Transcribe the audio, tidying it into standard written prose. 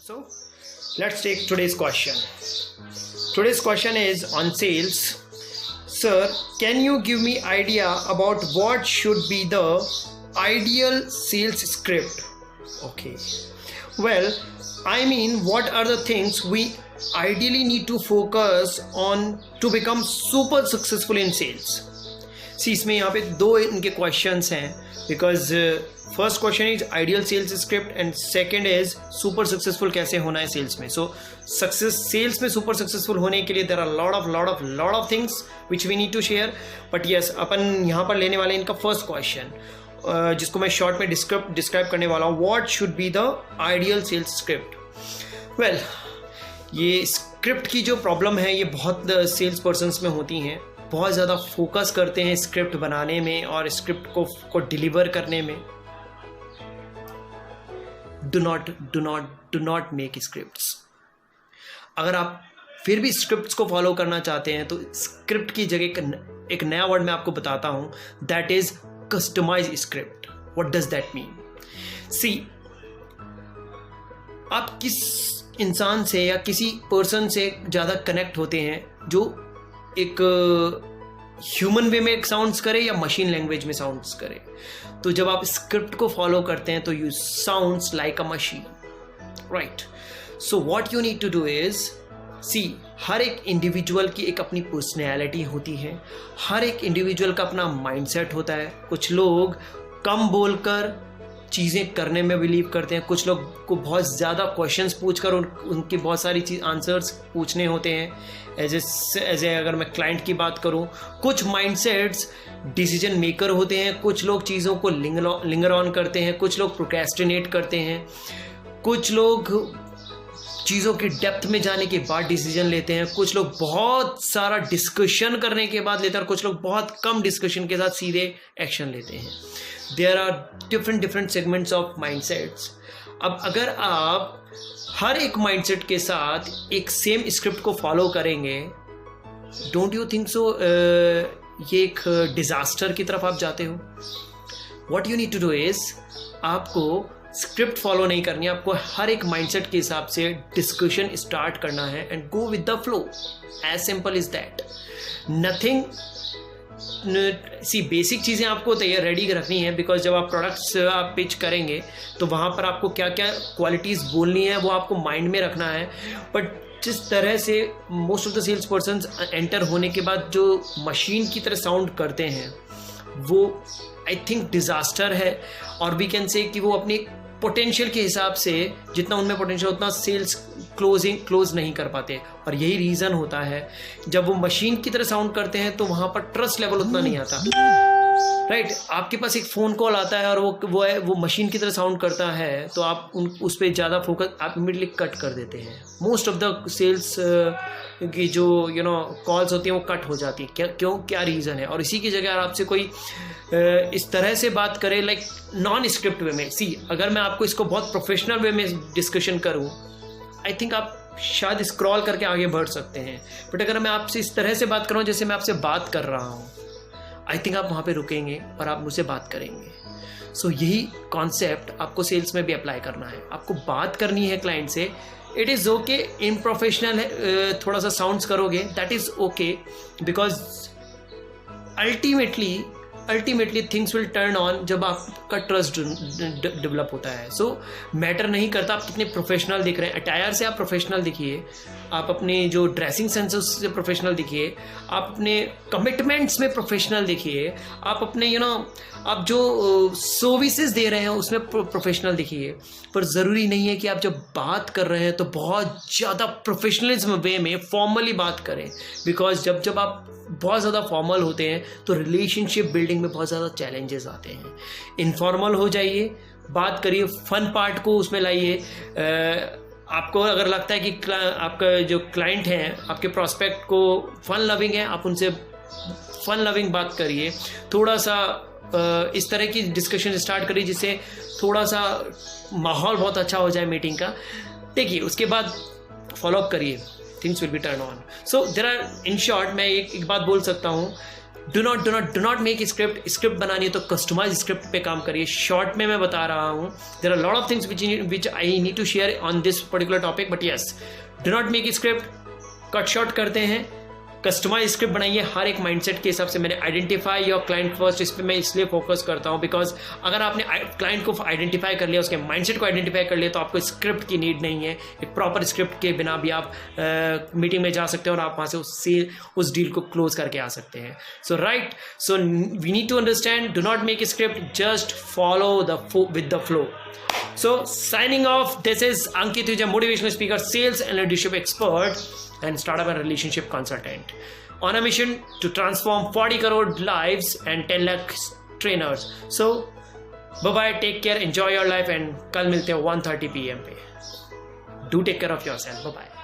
So let's take today's question. Today's question is on sales. Sir, can you give me idea about what should be the ideal sales script? Okay. Well, I mean, what are the things we ideally need to focus on to become super successful in sales? See, इसमें यहाँ पे दो इनके questions हैं because first question is ideal sales script and second is super successful कैसे होना है sales में. सो सक्सेस सेल्स में सुपर सक्सेसफुल होने के लिए there are lot of things which we need to share. But yes, अपन यहाँ पर लेने वाले इनका फर्स्ट क्वेश्चन जिसको मैं शॉर्ट में डिस्क्राइब करने वाला हूँ. What should be the ideal sales script? Well, ये स्क्रिप्ट की जो प्रॉब्लम है ये बहुत सेल्स पर्सनस में होती हैं. बहुत ज़्यादा फोकस करते हैं स्क्रिप्ट बनाने में और स्क्रिप्ट को डिलीवर करने में. Do not make scripts. अगर आप फिर भी स्क्रिप्ट्स को फॉलो करना चाहते हैं तो स्क्रिप्ट की जगह एक नया वर्ड मैं आपको बताता हूं, that is customize script. What does that mean? See, आप किस इंसान से या किसी पर्सन से ज़्यादा कनेक्ट होते हैं जो एक ह्यूमन वे में साउंड्स करे या मशीन लैंग्वेज में साउंड्स करे. तो जब आप स्क्रिप्ट को फॉलो करते हैं तो you sounds like a machine, right? So what you need to do is, see, हर एक इंडिविजुअल की एक अपनी पर्सनैलिटी होती है. हर एक इंडिविजुअल का अपना माइंडसेट होता है. कुछ लोग कम बोलकर चीज़ें करने में बिलीव करते हैं. कुछ लोग को बहुत ज़्यादा क्वेश्चंस पूछकर उनकी बहुत सारी आंसर्स पूछने होते हैं. एज ए अगर मैं क्लाइंट की बात करूं, कुछ माइंडसेट्स डिसीजन मेकर होते हैं. कुछ लोग चीज़ों को लिंगर ऑन करते हैं. कुछ लोग प्रोक्रेस्टिनेट करते हैं. कुछ लोग चीज़ों की डेप्थ में जाने के बाद डिसीजन लेते हैं. कुछ लोग बहुत सारा डिस्कशन करने के बाद लेते हैं और कुछ लोग बहुत कम डिस्कशन के साथ सीधे एक्शन लेते हैं. There are different segments of mindsets. अब अगर आप हर एक माइंडसेट के साथ एक सेम स्क्रिप्ट को फॉलो करेंगे, डोंट यू थिंक सो ये एक डिजास्टर की तरफ आप जाते हो? What you need to do is, आपको स्क्रिप्ट फॉलो नहीं करनी है. आपको हर एक माइंडसेट के हिसाब से डिस्कशन स्टार्ट करना है and go with the flow. As simple is that. Nothing. See, basic चीज़ें आपको तैयार रेडी रखनी है बिकॉज जब आप प्रोडक्ट्स आप पिच करेंगे तो वहाँ पर आपको क्या क्या क्वालिटीज़ बोलनी है वो आपको माइंड में रखना है. बट जिस तरह से most of the sales person enter होने के बाद जो मशीन की तरह साउंड करते हैं वो आई थिंक डिज़ास्टर है. और वी कैन से कि वो अपने पोटेंशियल के हिसाब से जितना उनमें पोटेंशियल उतना सेल्स क्लोज नहीं कर पाते. और यही रीज़न होता है जब वो मशीन की तरह साउंड करते हैं तो वहाँ पर ट्रस्ट लेवल उतना नहीं आता, राइट? आपके पास एक फ़ोन कॉल आता है और वो मशीन की तरह साउंड करता है तो आप उस पर ज़्यादा फोकस आप इमीडिएटली कट कर देते हैं. मोस्ट ऑफ द सेल्स की जो कॉल्स होती हैं वो कट हो जाती है. क्या रीज़न है? और इसी की जगह आपसे कोई इस तरह से बात करे लाइक नॉन स्क्रिप्ट वे में. सी, अगर मैं आपको इसको बहुत प्रोफेशनल वे में डिस्कशन करूं, आई थिंक आप शायद स्क्रॉल करके आगे बढ़ सकते हैं. बट अगर मैं आपसे इस तरह से बात कर रहा हूँ जैसे मैं आपसे बात कर रहा हूँ, आई थिंक आप वहाँ पे रुकेंगे और आप मुझसे बात करेंगे. सो यही कॉन्सेप्ट आपको सेल्स में भी अप्लाई करना है. आपको बात करनी है क्लाइंट से. इट इज़ ओके इनप्रोफेशनल है, थोड़ा सा साउंड्स करोगे, that is okay because ultimately things will turn on जब आपका ट्रस्ट डेवलप होता है. सो मैटर नहीं करता आप कितने प्रोफेशनल दिख रहे हैं. अटायर से आप प्रोफेशनल दिखिए, आप अपने जो ड्रेसिंग सेंस है उससे प्रोफेशनल दिखिए, आप अपने कमिटमेंट्स में प्रोफेशनल दिखिए, आप अपने आप जो सर्विसेज दे रहे हैं उसमें प्रोफेशनल दिखिए. पर ज़रूरी नहीं है कि आप जब बात कर रहे हैं तो बहुत ज़्यादा प्रोफेशनलिज्म वे में फॉर्मली बात करें. बिकॉज जब आप बहुत ज़्यादा फॉर्मल होते हैं तो रिलेशनशिप बिल्डिंग में बहुत ज़्यादा चैलेंजेस आते हैं. इनफॉर्मल हो जाइए, बात करिए, फन पार्ट को उसमें लाइए. आपको अगर लगता है कि आपका जो क्लाइंट हैं आपके प्रोस्पेक्ट को फन लविंग है, आप उनसे फन लविंग बात करिए. थोड़ा सा इस तरह की डिस्कशन स्टार्ट करिए जिससे थोड़ा सा माहौल बहुत अच्छा हो जाए मीटिंग का. देखिए, उसके बाद फॉलोअप करिए, things will be turn on. So there are, in short मैं एक बात बोल सकता हूँ, डू नॉट मेक स्क्रिप्ट बनानी है तो कस्टमाइज स्क्रिप्ट पे काम करिए. शॉर्ट में मैं बता रहा हूँ, there are lot of things which I need to share on this particular topic, but yes, do not make script, cut short करते हैं, कस्टमाइज स्क्रिप्ट बनाइए हर एक माइंडसेट के हिसाब से. मैंने आइडेंटिफाई योर क्लाइंट फर्स्ट, इस पर मैं इसलिए फोकस करता हूँ बिकॉज अगर आपने क्लाइंट को आइडेंटिफाई कर लिया, उसके माइंडसेट को आइडेंटिफाई कर लिया, तो आपको स्क्रिप्ट की नीड नहीं है. एक प्रॉपर स्क्रिप्ट के बिना भी आप मीटिंग में जा सकते हैं और आप वहाँ से उस डील को क्लोज करके आ सकते हैं. So right, so we need to understand, do not make script, just follow with the flow. So signing off, this is Ankit Huja, motivational speaker, sales and leadership expert and startup and relationship consultant on a mission to transform 40 crore lives and 10 lakh trainers. So bye bye, take care, enjoy your life and कल मिलते हैं 1:30 PM पे. Do take care of yourself. Bye bye.